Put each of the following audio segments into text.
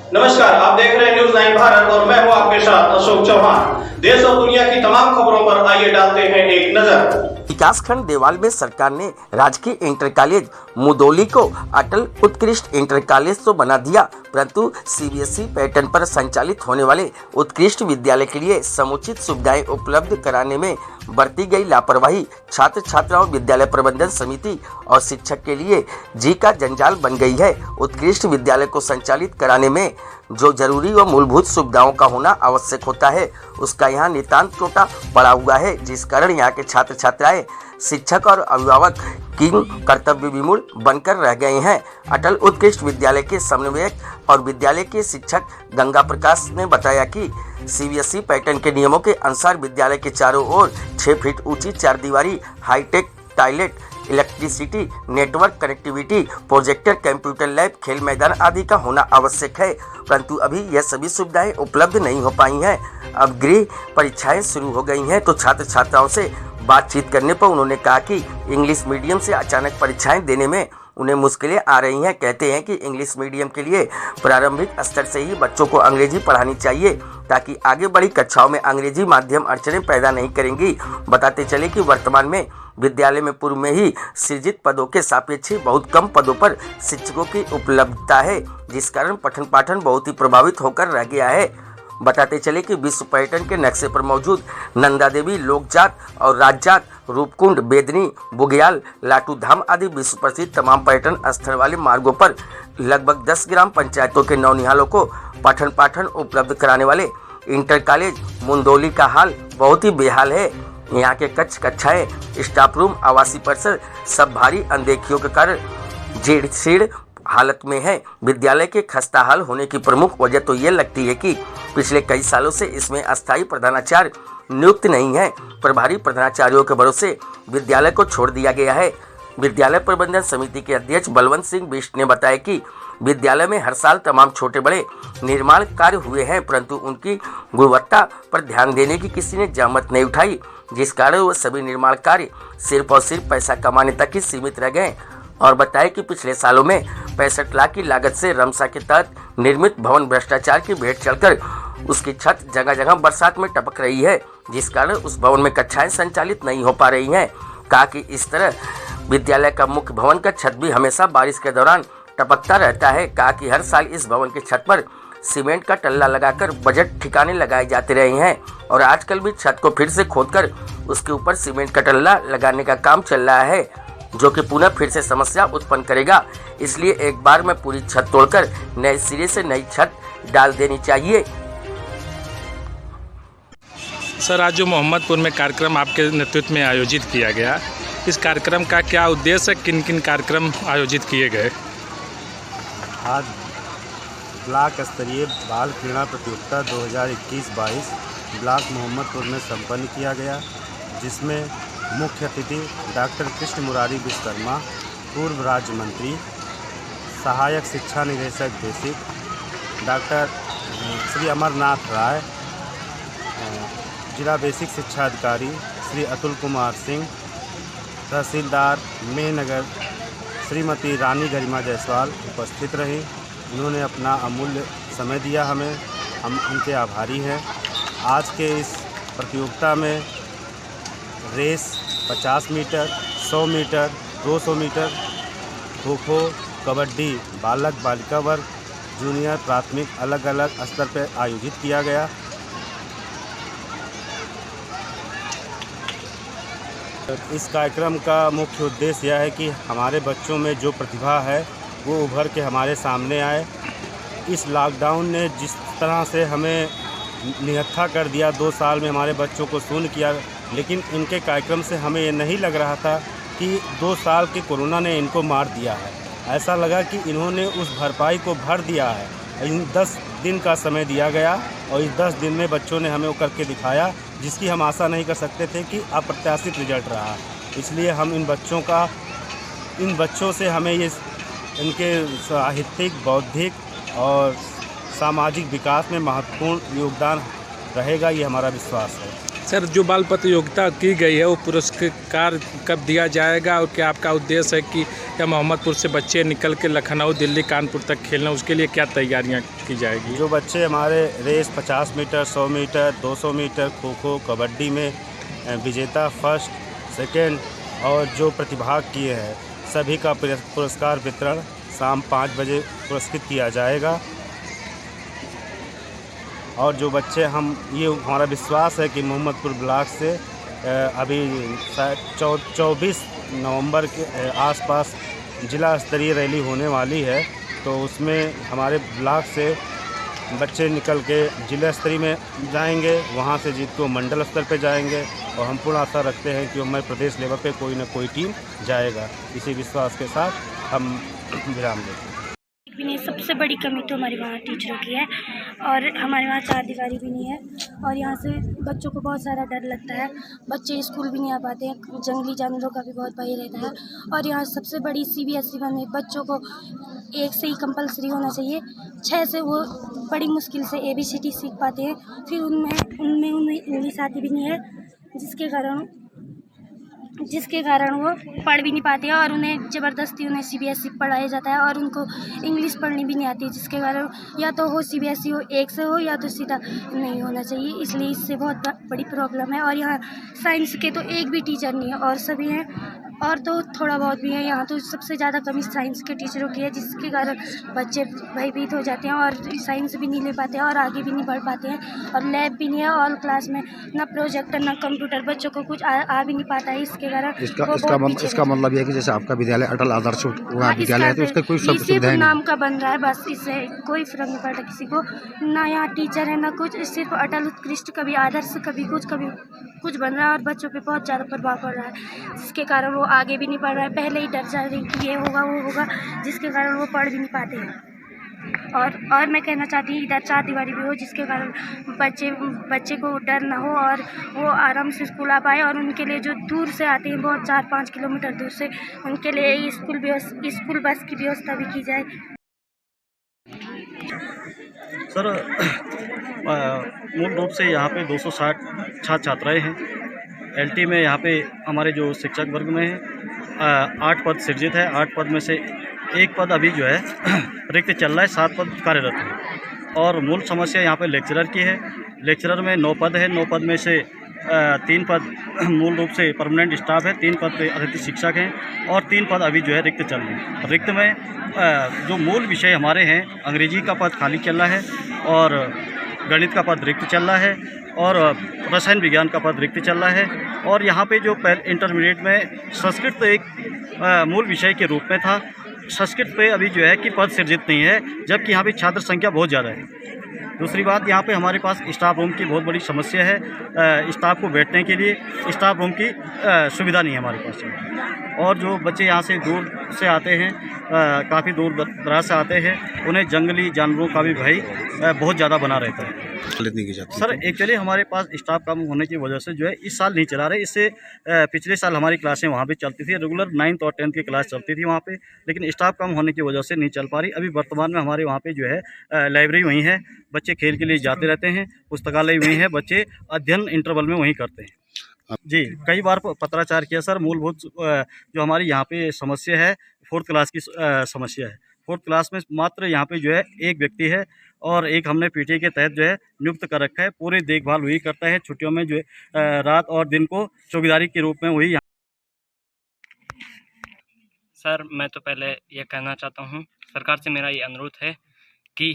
नमस्कार, आप देख रहे हैं न्यूज 9 भारत और मैं हूं आपके साथ अशोक चौहान। देश और दुनिया की तमाम खबरों पर आइए डालते हैं एक नजर। विकासखंड देवाल में सरकार ने राजकीय इंटर कॉलेज मुदौली को अटल उत्कृष्ट इंटर कॉलेज तो बना दिया, परंतु सीबीएसई पैटर्न पर संचालित होने वाले उत्कृष्ट विद्यालय के लिए समुचित सुविधाएं उपलब्ध कराने में बरती गई लापरवाही छात्र छात्राओं, विद्यालय प्रबंधन समिति और शिक्षक के लिए जी का जंजाल बन गई है। उत्कृष्ट विद्यालय को संचालित कराने में जो जरूरी व मूलभूत सुविधाओं का होना आवश्यक होता है, उसका यहाँ नितांत टोटा पड़ा हुआ है, जिस कारण यहाँ के छात्र छात्राएं, शिक्षक और अभिभावक की कर्तव्य विमूढ़ बनकर रह गए हैं। अटल उत्कृष्ट विद्यालय के समन्वयक और विद्यालय के शिक्षक गंगा प्रकाश ने बताया कि सीबीएसई पैटर्न के नियमों के अनुसार विद्यालय के चारों ओर 6 फीट ऊंची 4 दीवारी, high tech toilet, electricity, network connectivity, projector, computer lab, खेल मैदान आदि का होना आवश्यक है, परंतु अभी यह सभी सुविधाएं उपलब्ध नहीं हो पाई हैं। अब गृह परीक्षाएं शुरू हो गई हैं, तो छात्र छात्राओं से बातचीत करने पर उन्होंने कहा कि इंग्लिश मीडियम से अचानक परीक्षाएं देने में उन्हें मुश्किलें आ रही हैं। कहते हैं कि इंग्लिश मीडियम के लिए प्रारंभिक स्तर से ही बच्चों को अंग्रेजी पढ़ानी चाहिए, ताकि आगे बड़ी कक्षाओं में अंग्रेजी माध्यम अड़चनें पैदा नहीं करेंगी। बताते चले कि वर्तमान में विद्यालय में पूर्व में ही सृजित पदों के सापेक्ष बहुत कम पदों पर शिक्षकों की उपलब्धता है, जिस कारण पठन पाठन बहुत ही प्रभावित होकर रह गया है। बताते चले कि विश्व पर्यटन के नक्शे पर मौजूद नंदा देवी लोकजात और राजजात, रूपकुंड, बेदनी, बुग्याल, लाटू धाम आदि विश्व प्रसिद्ध तमाम पर्यटन स्थल वाले मार्गों पर लगभग 10 ग्राम पंचायतों के नौनिहालों को पठन पाठन उपलब्ध कराने वाले इंटर कॉलेज मुंदौली का हाल बहुत ही बेहाल है। यहाँ के कक्षाएं, स्टाफ रूम, आवासीय परिसर सब भारी अनदेखियों के कारण जीर्ण हालत में है। विद्यालय के खस्ताहाल होने की प्रमुख वजह तो ये लगती है कि पिछले कई सालों से इसमें अस्थायी प्रधानाचार्य नियुक्त नहीं है। प्रभारी प्रधानाचार्यों के भरोसे विद्यालय को छोड़ दिया गया है। विद्यालय प्रबंधन समिति के अध्यक्ष बलवंत सिंह बिष्ट ने बताया कि विद्यालय में हर साल तमाम छोटे बड़े निर्माण कार्य हुए हैं, परंतु उनकी गुणवत्ता पर ध्यान देने की किसी ने जहमत नहीं उठाई, जिस कारण वह सभी निर्माण कार्य सिर्फ और सिर्फ पैसा कमाने तक ही सीमित रह गए। और बताया कि पिछले सालों में 65 लाख की लागत से रमसा के तहत निर्मित भवन भ्रष्टाचार की भेंट चढ़कर उसकी छत जगह जगह बरसात में टपक रही है, जिस कारण उस भवन में कक्षाएं संचालित नहीं हो पा रही हैं। कहा कि इस तरह विद्यालय का मुख्य भवन का छत भी हमेशा बारिश के दौरान टपकता रहता है। कहा कि हर साल इस भवन की छत पर सीमेंट का टल्ला लगाकर बजट ठिकाने लगाए जाते रहे हैं और आजकल भी छत को फिर से खोदकर उसके ऊपर सीमेंट का टल्ला लगाने का काम चल रहा है, जो कि पुनः फिर से समस्या उत्पन्न करेगा। इसलिए एक बार में पूरी छत तोड़कर नए सिरे से नई छत डाल देनी चाहिए। सर, आज जो मोहम्मदपुर में कार्यक्रम आपके नेतृत्व में आयोजित किया गया, इस कार्यक्रम का क्या उद्देश्य है? किन किन कार्यक्रम आयोजित किए गए? आज ब्लॉक स्तरीय बाल क्रीड़ा प्रतियोगिता 2021-22 ब्लॉक मोहम्मदपुर में संपन्न किया गया, जिसमें मुख्य अतिथि डॉक्टर कृष्ण मुरारी विश्वकर्मा, पूर्व राज्य मंत्री, सहायक शिक्षा निदेशक बेसिक, डॉक्टर श्री अमरनाथ राय, जिला बेसिक शिक्षा अधिकारी श्री अतुल कुमार सिंह, तहसीलदार मेहनगर श्रीमती रानी गरिमा जायसवाल उपस्थित रही। उन्होंने अपना अमूल्य समय दिया हमें, हम उनके आभारी हैं। आज के इस प्रतियोगिता में race 50 metre, 100 metre, 200 metre, kho kho, kabaddi, बालक बालिका वर्ग, जूनियर, प्राथमिक अलग अलग स्तर पर आयोजित किया गया। इस कार्यक्रम का मुख्य उद्देश्य यह है कि हमारे बच्चों में जो प्रतिभा है वो उभर के हमारे सामने आए। इस लॉकडाउन ने जिस तरह से हमें निहत्था कर दिया, 2 साल में हमारे बच्चों को शून्य किया, लेकिन इनके कार्यक्रम से हमें ये नहीं लग रहा था कि 2 साल के कोरोना ने इनको मार दिया है। ऐसा लगा कि इन्होंने उस भरपाई को भर दिया है। इन 10 दिन का समय दिया गया और इस 10 दिन में बच्चों ने हमें वो करके दिखाया, जिसकी हम आशा नहीं कर सकते थे कि अप्रत्याशित रिजल्ट रहा। इसलिए हम इन बच्चों से हमें ये इनके साहित्यिक, बौद्धिक और सामाजिक विकास में महत्वपूर्ण योगदान रहेगा, ये हमारा विश्वास है। सर, जो बाल प्रतियोगिता की गई है वो पुरस्कार कब दिया जाएगा, और क्या आपका उद्देश्य है कि या मोहम्मदपुर से बच्चे निकल के लखनऊ, दिल्ली, कानपुर तक खेलना, उसके लिए क्या तैयारियां की जाएगी? जो बच्चे हमारे race 50 metre, 100 metre, 200 metre, kho kho, kabaddi में विजेता, फर्स्ट, सेकेंड और जो प्रतिभाग किए हैं सभी का पुरस्कार वितरण शाम 5 बजे पुरस्कृत किया जाएगा। और जो बच्चे ये हमारा विश्वास है कि मोहम्मदपुर ब्लॉक से अभी 24 नवंबर के आसपास जिला स्तरीय रैली होने वाली है, तो उसमें हमारे ब्लॉक से बच्चे निकल के जिला स्तरीय में जाएंगे, वहां से जीत को मंडल स्तर पे जाएंगे और हम पूर्ण आशा रखते हैं कि हमारे प्रदेश लेवल पे कोई ना कोई टीम जाएगा। इसी विश्वास के साथ हम विराम देते हैं। भी नहीं, सबसे बड़ी कमी तो हमारे वहाँ टीचरों की है और हमारे वहाँ चारदीवारी भी नहीं है और यहाँ से बच्चों को बहुत सारा डर लगता है, बच्चे स्कूल भी नहीं आ पाते हैं, जंगली जानवरों का भी बहुत भय रहता है। और यहाँ सबसे बड़ी CBSE में बच्चों को 1 से ही कंपलसरी होना चाहिए, 6 से वो बड़ी मुश्किल से ABCD सीख पाते हैं, फिर उनमें इंग्लिश आती भी नहीं है, जिसके कारण वो पढ़ भी नहीं पाते हैं और उन्हें ज़बरदस्ती उन्हें CBSE पढ़ाया जाता है और उनको इंग्लिश पढ़नी भी नहीं आती, जिसके कारण या तो हो CBSE हो 1 से हो या तो सीधा नहीं होना चाहिए। इसलिए इससे बहुत बड़ी प्रॉब्लम है। और यहाँ साइंस के तो एक भी टीचर नहीं है और सभी हैं और तो थोड़ा बहुत भी है, यहाँ तो सबसे ज़्यादा कमी साइंस के टीचरों की है, जिसके कारण बच्चे भयभीत हो जाते हैं और साइंस भी नहीं ले पाते हैं और आगे भी नहीं बढ़ पाते हैं। और लैब भी नहीं है और क्लास में ना प्रोजेक्टर ना कंप्यूटर, बच्चों को कुछ आ भी नहीं पाता है। इसके कारण इसका मतलब ये है कि जैसे आपका विद्यालय अटल आदर्श विद्यालय है तो उसका कोई सुविधा नहीं, नाम का बन रहा है, बस इससे कोई फर्क नहीं पड़ता किसी को, ना यहाँ टीचर है ना कुछ, सिर्फ अटल उत्कृष्ट, कभी आदर्श, कभी कुछ बन रहा है और बच्चों पे बहुत ज़्यादा प्रभाव पड़ रहा है, जिसके कारण वो आगे भी नहीं पढ़ रहा है, पहले ही डर जा रही कि ये होगा वो होगा, जिसके कारण वो पढ़ भी नहीं पाते हैं। और मैं कहना चाहती हूँ इधर चारदीवारी भी हो, जिसके कारण बच्चे को डर ना हो और वो आराम से स्कूल आ पाए। और उनके लिए जो दूर से आते हैं बहुत 4-5 किलोमीटर दूर से, उनके लिए स्कूल बस की व्यवस्था भी की जाए। सर, मूल रूप से यहाँ पे 260 छात्र छात्राएँ हैं। LT में यहाँ पे हमारे जो शिक्षक वर्ग में है 8 पद सृजित है। 8 पद में से 1 पद अभी जो है रिक्त चल रहा है, 7 पद कार्यरत है। और मूल समस्या यहाँ पे लेक्चरर की है। लेक्चरर में 9 पद है, 9 पद में से 3 पद मूल रूप से परमानेंट स्टाफ है, 3 पद पे अतिथि शिक्षक हैं और 3 पद अभी जो है रिक्त चल रहे हैं। रिक्त में जो मूल विषय हमारे हैं, अंग्रेजी का पद खाली चल रहा है और गणित का पद रिक्त चल रहा है और रसायन विज्ञान का पद रिक्त चल रहा है। और यहाँ पे जो इंटरमीडिएट में संस्कृत तो एक मूल विषय के रूप में था, संस्कृत पे अभी जो है कि पद सृजित नहीं है, जबकि यहाँ पे छात्र संख्या बहुत ज़्यादा है। दूसरी बात, यहाँ पे हमारे पास स्टाफ रूम की बहुत बड़ी समस्या है। स्टाफ को बैठने के लिए स्टाफ रूम की सुविधा नहीं है हमारे पास। और जो बच्चे यहाँ से दूर से आते हैं, काफ़ी दूर दराज से आते हैं, उन्हें जंगली जानवरों का भी भय बहुत ज़्यादा बना रहता है। सर, एक्चुअली हमारे पास स्टाफ कम होने की वजह से जो है इस साल नहीं चला रहे। इससे पिछले साल हमारी क्लासें वहाँ पे चलती थी, रेगुलर 9th और 10th की क्लास चलती थी वहाँ पे, लेकिन स्टाफ कम होने की वजह से नहीं चल पा रही। अभी वर्तमान में हमारे वहाँ पे जो है लाइब्रेरी वहीं है, बच्चे खेल के लिए जाते रहते हैं, पुस्तकालय वहीं है, बच्चे अध्ययन इंटरवल में वहीं करते हैं। जी, कई बार पत्राचार किया सर। मूलभूत जो हमारी यहाँ पे समस्या है 4th क्लास की समस्या है। 4th क्लास में मात्र यहाँ पे जो है 1 व्यक्ति है और एक हमने PTA के तहत जो है नियुक्त कर रखा है। पूरी देखभाल वही करता है, छुट्टियों में जो है रात और दिन को चौकीदारी के रूप में वही। सर, मैं तो पहले ये कहना चाहता हूँ, सरकार से मेरा ये अनुरोध है कि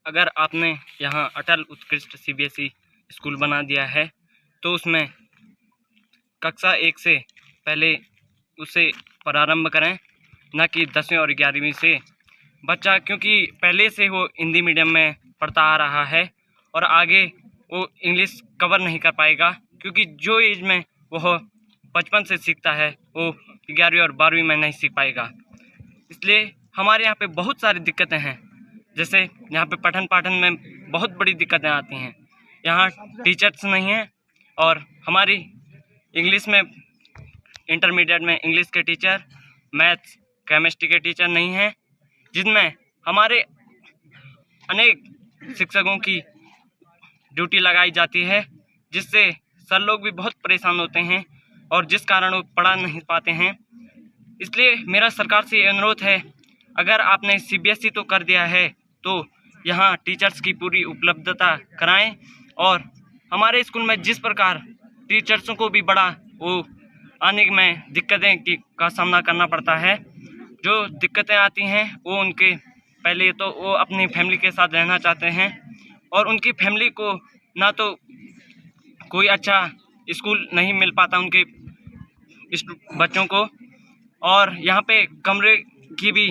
अगर आपने यहाँ अटल उत्कृष्ट CBSE स्कूल बना दिया है तो उसमें कक्षा 1 से पहले उसे प्रारंभ करें, न कि 10वीं और 11वीं से। बच्चा क्योंकि पहले से वो हिंदी मीडियम में पढ़ता आ रहा है और आगे वो इंग्लिश कवर नहीं कर पाएगा, क्योंकि जो एज में वो बचपन से सीखता है वो 11वीं और 12वीं में नहीं सीख पाएगा। इसलिए हमारे यहाँ पे बहुत सारी दिक्कतें हैं, जैसे यहाँ पे पठन पाठन में बहुत बड़ी दिक्कतें आती हैं। यहाँ टीचर्स नहीं हैं और हमारी इंग्लिश में इंटरमीडिएट में इंग्लिश के टीचर, मैथ्स केमिस्ट्री के टीचर नहीं हैं, जिनमें हमारे अनेक शिक्षकों की ड्यूटी लगाई जाती है, जिससे सर लोग भी बहुत परेशान होते हैं और जिस कारण वो पढ़ा नहीं पाते हैं। इसलिए मेरा सरकार से ये अनुरोध है, अगर आपने CBSE तो कर दिया है तो यहाँ टीचर्स की पूरी उपलब्धता कराएं और हमारे स्कूल में जिस प्रकार टीचर्सों को भी बड़ा वो आने में दिक्कतें का सामना करना पड़ता है, जो दिक्कतें आती हैं वो उनके पहले तो वो अपनी फैमिली के साथ रहना चाहते हैं और उनकी फैमिली को ना तो कोई अच्छा स्कूल नहीं मिल पाता उनके बच्चों को, और यहाँ पे कमरे की भी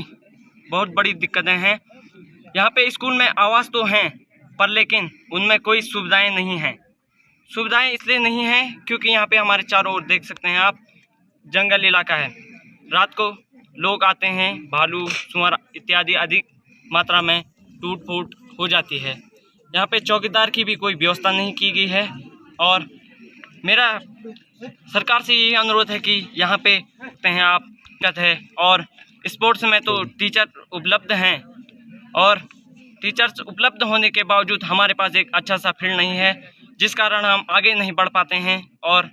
बहुत बड़ी दिक्कतें हैं। यहाँ पे स्कूल में आवास तो हैं पर लेकिन उनमें कोई सुविधाएं नहीं हैं। सुविधाएं इसलिए नहीं हैं क्योंकि यहाँ पे हमारे चारों ओर देख सकते हैं आप, जंगल इलाका है। रात को लोग आते हैं, भालू, सुअर इत्यादि अधिक मात्रा में टूट फूट हो जाती है। यहाँ पे चौकीदार की भी कोई व्यवस्था नहीं की गई है और मेरा सरकार से यही अनुरोध है कि यहाँ पे हैं आप है और स्पोर्ट्स में तो टीचर उपलब्ध हैं और टीचर्स उपलब्ध होने के बावजूद हमारे पास एक अच्छा सा फील्ड नहीं है, जिस कारण हम आगे नहीं बढ़ पाते हैं। और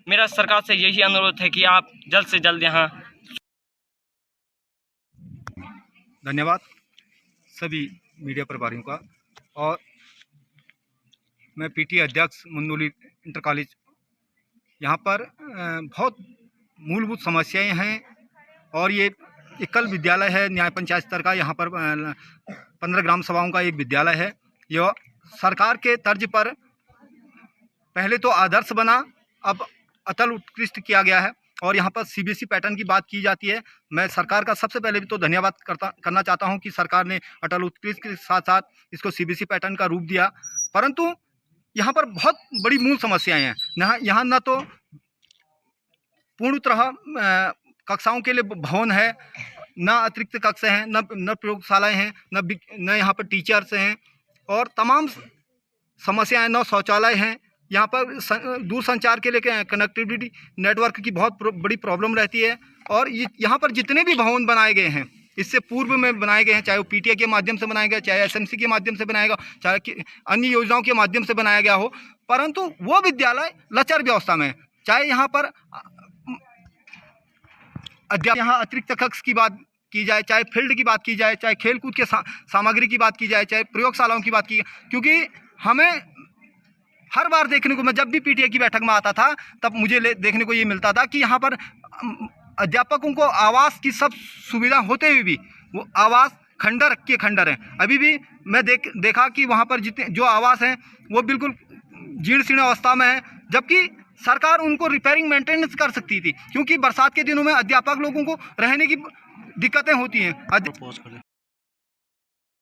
मेरा सरकार से यही अनुरोध है कि आप जल्द से जल्द यहाँ। धन्यवाद सभी मीडिया प्रभारियों का। और मैं PTA अध्यक्ष मुंदोली इंटर कॉलेज, यहाँ पर बहुत मूलभूत समस्याएं हैं और ये एकल विद्यालय है न्याय पंचायत स्तर का। यहाँ पर 15 ग्राम सभाओं का एक विद्यालय है। यह सरकार के तर्ज पर पहले तो आदर्श बना, अब अतल उत्कृष्ट किया गया है और यहाँ पर CBSE पैटर्न की बात की जाती है। मैं सरकार का सबसे पहले भी तो धन्यवाद करना चाहता हूँ कि सरकार ने अटल उत्कृष्ट के साथ साथ इसको CBSE पैटर्न का रूप दिया, परंतु यहाँ पर बहुत बड़ी मूल समस्याएं हैं। यहाँ न तो पूर्ण तरह कक्षाओं के लिए भवन है, न अतिरिक्त कक्ष हैं, न प्रयोगशालाएँ हैं, न यहाँ पर टीचर्स हैं और तमाम समस्याएं, न शौचालय हैं। यहाँ पर दूर संचार के लिए कनेक्टिविटी नेटवर्क की बहुत बड़ी प्रॉब्लम रहती है और यहाँ पर जितने भी भवन बनाए गए हैं इससे पूर्व में बनाए गए हैं, चाहे वो PTA के माध्यम से बनाया गया, चाहे SMC के माध्यम से बनाया गया, चाहे अन्य योजनाओं के माध्यम से बनाया गया हो, परंतु वो विद्यालय लचर व्यवस्था में है। चाहे यहाँ पर यहाँ अतिरिक्त कक्ष की बात की जाए, चाहे फील्ड की बात की जाए, चाहे खेलकूद के सामग्री की बात की जाए, चाहे प्रयोगशालाओं की बात की जाए, क्योंकि हमें हर बार देखने को, मैं जब भी PTA की बैठक में आता था तब मुझे देखने को ये मिलता था कि यहाँ पर अध्यापकों को आवास की सब सुविधा होते हुए भी वो आवास खंडर के खंडर हैं। अभी भी मैं देखा कि वहाँ पर जितने जो आवास हैं वो बिल्कुल जीर्ण शीर्ण अवस्था में है, जबकि सरकार उनको रिपेयरिंग मेंटेनेंस कर सकती थी, क्योंकि बरसात के दिनों में अध्यापक लोगों को रहने की दिक्कतें होती हैं।